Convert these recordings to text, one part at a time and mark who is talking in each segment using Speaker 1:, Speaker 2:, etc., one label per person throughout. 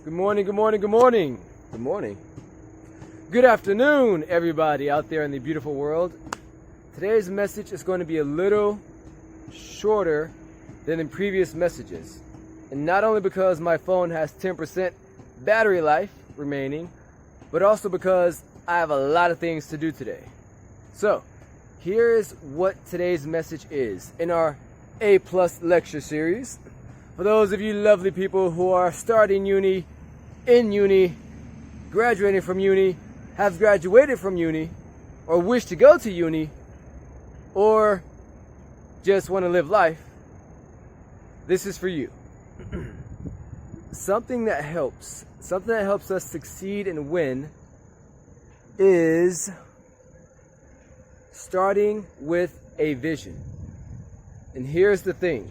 Speaker 1: Good morning, good morning, good morning. Good morning. Good afternoon, everybody out there in the beautiful world. Today's message is going to be a little shorter than in previous messages. And not only because my phone has 10% battery life remaining, but also because I have a lot of things to do today. So, here's what today's message is in our A+ lecture series. For those of you lovely people who are starting uni, in uni, graduating from uni, have graduated from uni, or wish to go to uni, or just want to live life, this is for you. Something that helps us succeed and win is starting with a vision. And here's the thing.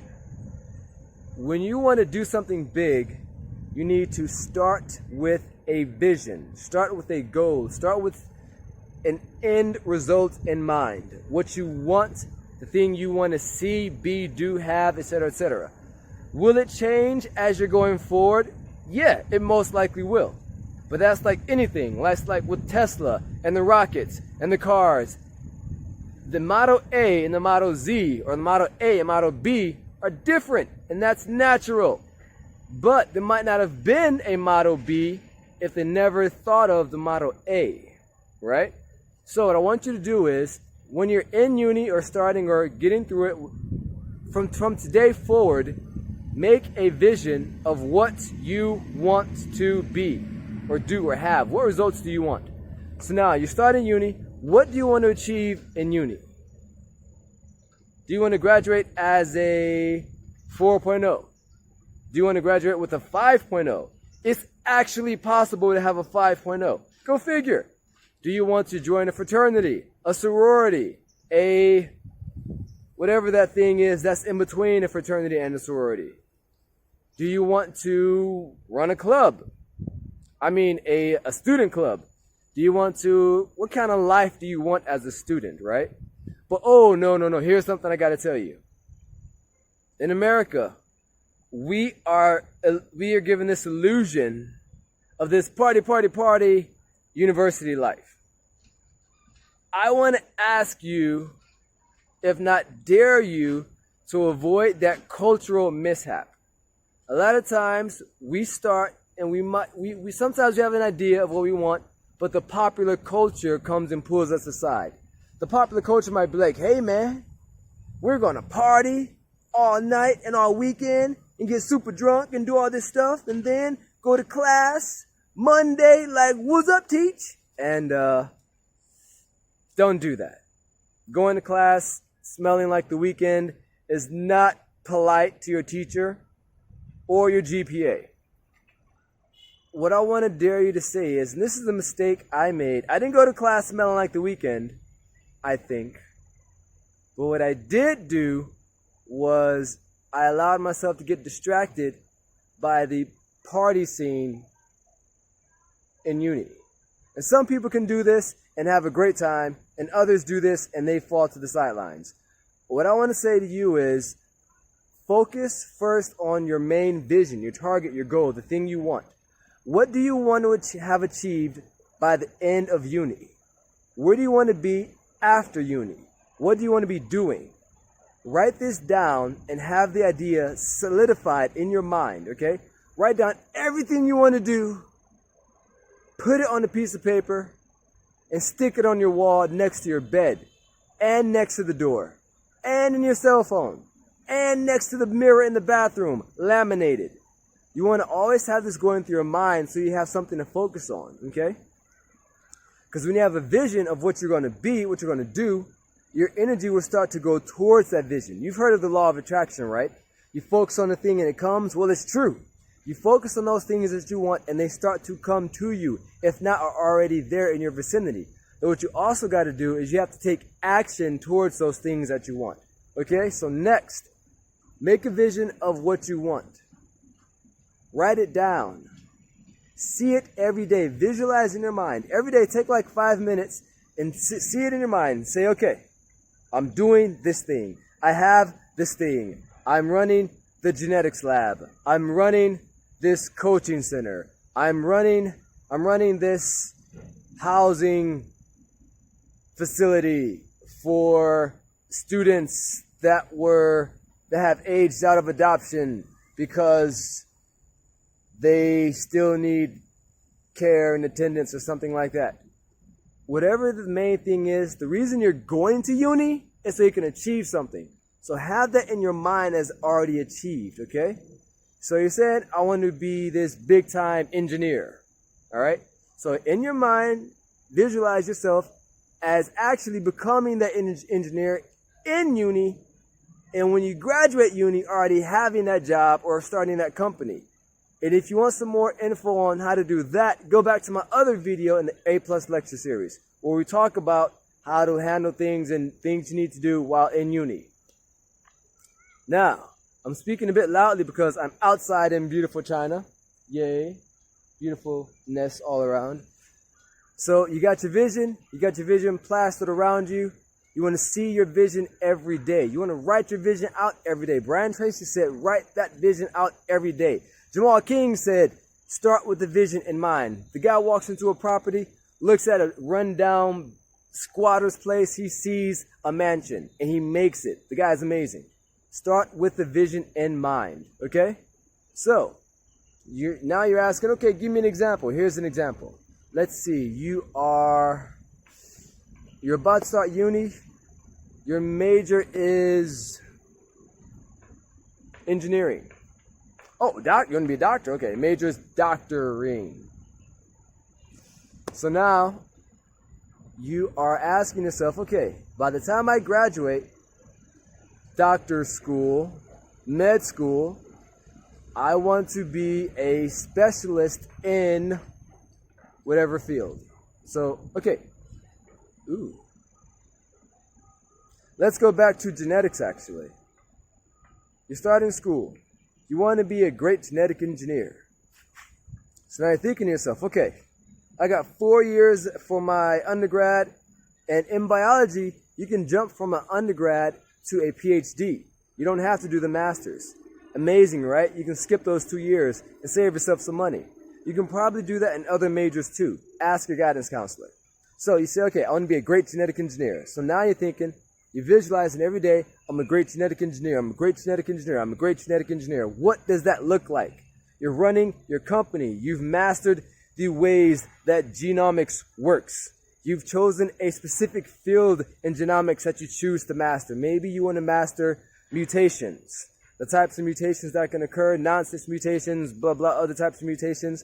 Speaker 1: When you want to do something big, you need to start with a vision. Start with a goal. Start with an end result in mind. What you want, the thing you want to see, be, do, have, etc., etc. Will it change as you're going forward? Yeah, it most likely will. But that's like anything. That's like with Tesla and the rockets and the cars. The Model A and the Model Z, or the Model A and Model B, are different, and that's natural. But there might not have been a Model B if they never thought of the Model A, right? So what I want you to do is, when you're in uni or starting or getting through it, from today forward, make a vision of what you want to be or do or have. What results do you want? So now you're starting uni. What do you want to achieve in uni? Do you want to graduate as a 4.0? Do you want to graduate with a 5.0? It's actually possible to have a 5.0. Go figure. Do you want to join a fraternity, a sorority, a whatever that thing is that's in between a fraternity and a sorority? Do you want to run a club? I mean, a student club. Do you want to, what kind of life do you want as a student, right? But oh, no. Here's something I got to tell you. In America, we are given this illusion of this party university life. I want to ask you, if not dare you, to avoid that cultural mishap. A lot of times we start and we sometimes have an idea of what we want, but the popular culture comes and pulls us aside. The popular culture might be like, hey man, we're gonna party all night and all weekend and get super drunk and do all this stuff and then go to class Monday like, what's up, teach? And don't do that. Going to class smelling like the weekend is not polite to your teacher or your GPA. What I want to dare you to say is, and this is the mistake I made, I didn't go to class smelling like the weekend, I think. But what I did do was I allowed myself to get distracted by the party scene in uni. And some people can do this and have a great time, and others do this and they fall to the sidelines. What I want to say to you is, focus first on your main vision, your target, your goal, the thing you want. What do you want to have achieved by the end of uni? Where do you want to be after uni? What do you want to be doing? Write this down and have the idea solidified in your mind, okay? Write down everything you want to do, put it on a piece of paper, and stick it on your wall next to your bed, and next to the door, and in your cell phone, and next to the mirror in the bathroom, laminated. You want to always have this going through your mind so you have something to focus on, okay? Because when you have a vision of what you're going to be, what you're going to do, your energy will start to go towards that vision. You've heard of the law of attraction, right? You focus on the thing and it comes. Well, it's true. You focus on those things that you want and they start to come to you, if not are already there in your vicinity. But what you also got to do is you have to take action towards those things that you want. Okay? So next, make a vision of what you want. Write it down. See it every day. Visualize in your mind. Every day, take like 5 minutes and see it in your mind. Say, okay, I'm doing this thing. I have this thing. I'm running the genetics lab. I'm running this coaching center. I'm running this housing facility for students that have aged out of adoption because they still need care and attendance or something like that. Whatever the main thing is, the reason you're going to uni is so you can achieve something. So have that in your mind as already achieved, okay? So you said, I want to be this big time engineer, all right? So in your mind, visualize yourself as actually becoming that engineer in uni, and when you graduate uni, already having that job or starting that company. And if you want some more info on how to do that, go back to my other video in the A+ lecture series, where we talk about how to handle things and things you need to do while in uni. Now, I'm speaking a bit loudly because I'm outside in beautiful China. Yay. Beautifulness all around. So you got your vision plastered around you. You want to see your vision every day. You want to write your vision out every day. Brian Tracy said, write that vision out every day. Jamal King said, start with the vision in mind. The guy walks into a property, looks at a rundown squatter's place, he sees a mansion, and he makes it. The guy's amazing. Start with the vision in mind, okay? So, now you're asking, okay, give me an example. Here's an example. Let's see, you're about to start uni. Your major is engineering. Oh, you're going to be a doctor. Okay, major is doctoring. So now you are asking yourself, okay, by the time I graduate, doctor school, med school, I want to be a specialist in whatever field. So, okay. Ooh. Let's go back to genetics, actually. You're starting school. You want to be a great genetic engineer. So now you're thinking to yourself, okay, I got 4 years for my undergrad, and in biology, you can jump from an undergrad to a PhD. You don't have to do the master's. Amazing, right? You can skip those 2 years and save yourself some money. You can probably do that in other majors too. Ask your guidance counselor. So you say, okay, I want to be a great genetic engineer. So now you're thinking, you're visualizing every day, I'm a great genetic engineer, I'm a great genetic engineer, I'm a great genetic engineer. What does that look like? You're running your company. You've mastered the ways that genomics works. You've chosen a specific field in genomics that you choose to master. Maybe you want to master mutations, the types of mutations that can occur, nonsense mutations, blah, blah, other types of mutations,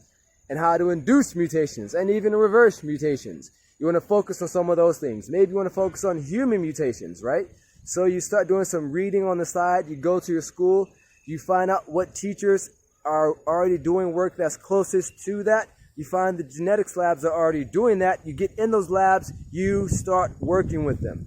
Speaker 1: and how to induce mutations, and even reverse mutations. You want to focus on some of those things. Maybe you want to focus on human mutations, right? So you start doing some reading on the side. You go to your school. You find out what teachers are already doing work that's closest to that. You find the genetics labs are already doing that. You get in those labs. You start working with them.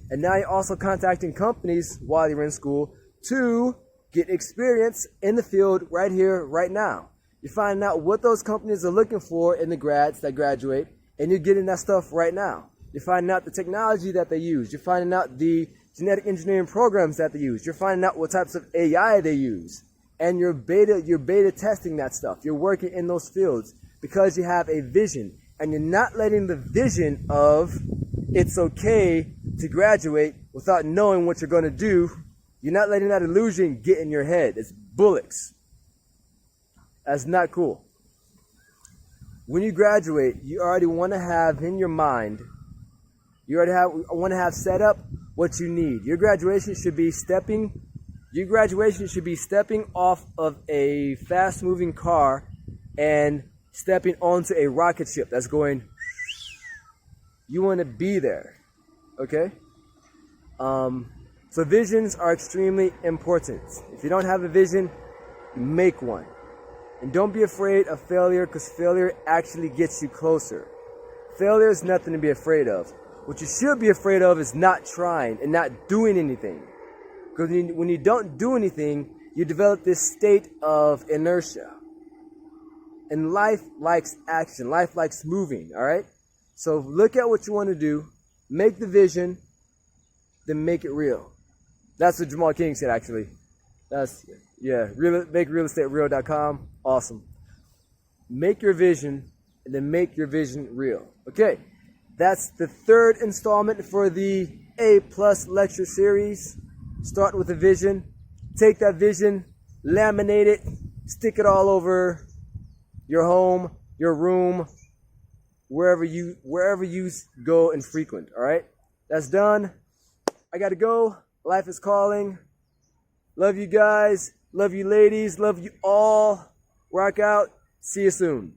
Speaker 1: And now you're also contacting companies while you're in school to get experience in the field right here, right now. You're finding out what those companies are looking for in the grads that graduate, and you're getting that stuff right now. You're finding out the technology that they use. You're finding out the genetic engineering programs that they use. You're finding out what types of AI they use. And you're beta testing that stuff. You're working in those fields because you have a vision. And you're not letting the vision of it's okay to graduate without knowing what you're going to do. You're not letting that illusion get in your head. It's bullocks. That's not cool. When you graduate, you already want to have in your mind, want to have set up what you need. Your graduation should be stepping off of a fast-moving car and stepping onto a rocket ship that's going. You want to be there, okay? So visions are extremely important. If you don't have a vision, make one. And don't be afraid of failure, because failure actually gets you closer. Failure is nothing to be afraid of. What you should be afraid of is not trying and not doing anything. Because when you don't do anything, you develop this state of inertia. And life likes action. Life likes moving, all right? So look at what you want to do. Make the vision, then make it real. That's what Jamal King said, actually. Make realestatereal.com. Awesome. make your vision, and then make your vision real. Okay, that's the third installment for the A+ lecture series. Start with a vision. Take that vision, laminate it, stick it all over your home, your room, wherever you go and frequent. All right, that's done. I gotta go. Life is calling. Love you guys. Love you ladies. Love you all. Rock out. See you soon.